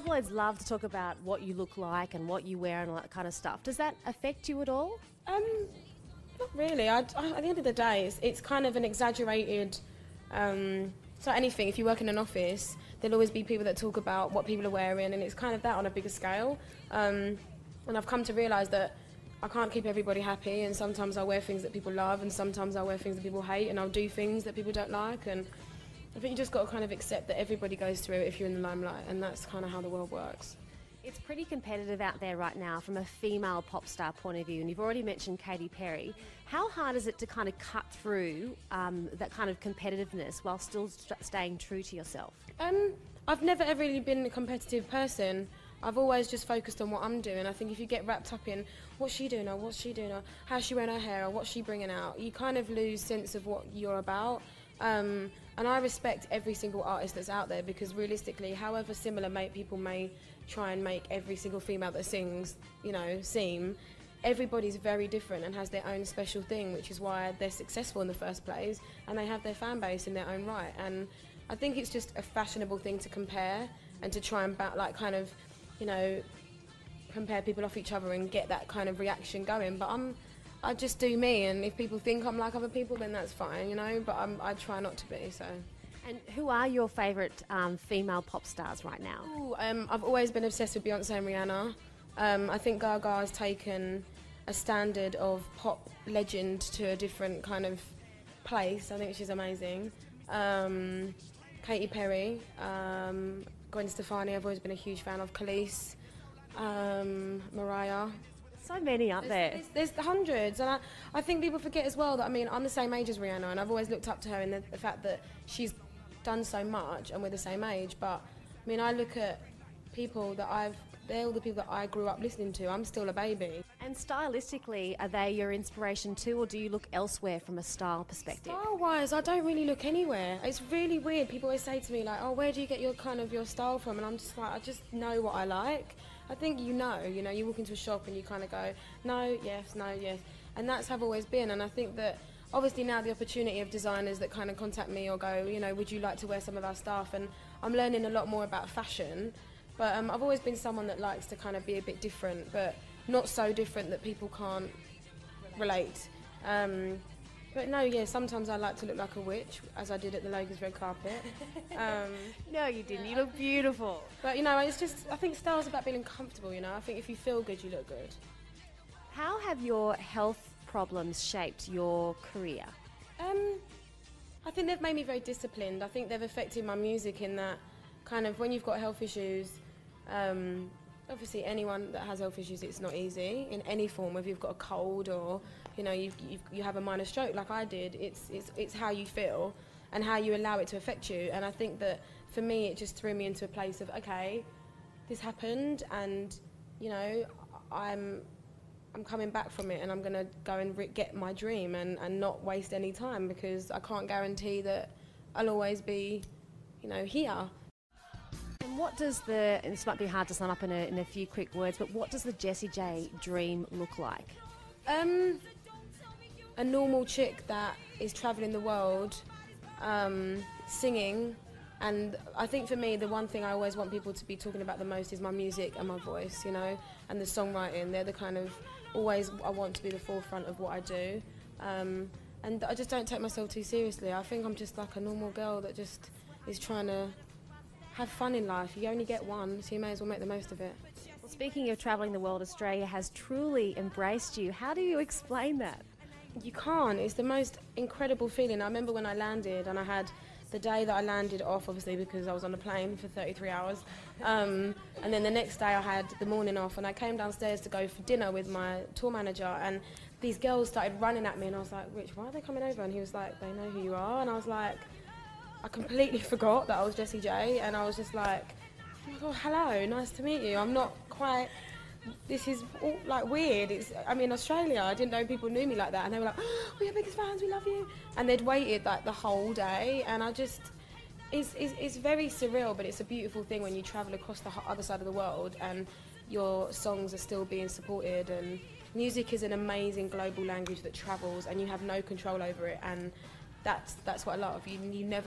Tabloids love to talk about what you look like and what you wear and all that kind of stuff. Does that affect you at all? Not really. At the end of the day, it's kind of an exaggerated. So anything, if you work in an office, there'll always be people that talk about what people are wearing, and it's kind of that on a bigger scale. And I've come to realise that I can't keep everybody happy, and sometimes I'll wear things that people love, and sometimes I'll wear things that people hate, and I'll do things that people don't like. And I think you just got to kind of accept that everybody goes through it if you're in the limelight, and that's kind of how the world works. It's pretty competitive out there right now from a female pop star point of view, and you've already mentioned Katy Perry. How hard is it to kind of cut through that kind of competitiveness while still staying true to yourself? I've never ever really been a competitive person. I've always just focused on what I'm doing. I think if you get wrapped up in what's she doing, or what's she doing, or how's she wearing her hair, or what's she bringing out, you kind of lose sense of what you're about. And I respect every single artist that's out there, because realistically, however similar people may try and make every single female that sings, seem, everybody's very different and has their own special thing, which is why they're successful in the first place, and they have their fan base in their own right. And I think it's just a fashionable thing to compare and to try and compare people off each other and get that kind of reaction going. But I just do me, and if people think I'm like other people, then that's fine, but I try not to be, so. And who are your favourite female pop stars right now? Ooh, I've always been obsessed with Beyonce and Rihanna. I think Gaga has taken a standard of pop legend to a different kind of place. I think she's amazing. Katy Perry, Gwen Stefani, I've always been a huge fan of. Khalees, Mariah. So many up there. There's hundreds, and I think people forget as well that, I'm the same age as Rihanna, and I've always looked up to her in the fact that she's done so much, and we're the same age. But I look at people that they're all the people that I grew up listening to. I'm still a baby. And stylistically, are they your inspiration too, or do you look elsewhere from a style perspective? Style-wise, I don't really look anywhere. It's really weird. People always say to me, like, oh, where do you get your style from? And I'm just like, I just know what I like. I think you walk into a shop and you kind of go, no, yes, no, yes. And that's how I've always been. And I think that obviously now the opportunity of designers that kind of contact me or go, would you like to wear some of our stuff? And I'm learning a lot more about fashion. But I've always been someone that likes to kind of be a bit different, but not so different that people can't relate. But no, yeah, sometimes I like to look like a witch, as I did at the Logies red carpet. No, you didn't. You look beautiful. But, it's just, I think style's about being comfortable, I think if you feel good, you look good. How have your health problems shaped your career? I think they've made me very disciplined. I think they've affected my music in that kind of when you've got health issues, obviously anyone that has health issues, it's not easy in any form, whether you've got a cold or you have a minor stroke like I did. It's how you feel and how you allow it to affect you. And I think that for me it just threw me into a place of, okay, this happened, and I'm coming back from it, and I'm going to go and get my dream and not waste any time, because I can't guarantee that I'll always be here. And what does this might be hard to sum up in a few quick words, but what does the Jessie J dream look like? A normal chick that is travelling the world, singing, and I think for me the one thing I always want people to be talking about the most is my music and my voice, and the songwriting. They're the kind of always I want to be the forefront of what I do, and I just don't take myself too seriously. I think I'm just like a normal girl that just is trying to have fun in life. You only get one, so you may as well make the most of it. Well, speaking of travelling the world, Australia has truly embraced you. How do you explain that? You can't. It's the most incredible feeling. I remember when I landed, and I had the day that I landed off, obviously, because I was on a plane for 33 hours. And then the next day I had the morning off, and I came downstairs to go for dinner with my tour manager, and these girls started running at me, and I was like, Rich, why are they coming over? And he was like, they know who you are. And I was like, I completely forgot that I was Jessie J, and I was just like, oh my God, hello, nice to meet you. I'm not quite, this is all like weird. I'm in Australia, I didn't know people knew me like that, and they were like, oh, we're your biggest fans, we love you. And they'd waited like the whole day, and it's very surreal, but it's a beautiful thing when you travel across the other side of the world and your songs are still being supported. And music is an amazing global language that travels, and you have no control over it, and that's what I love. You never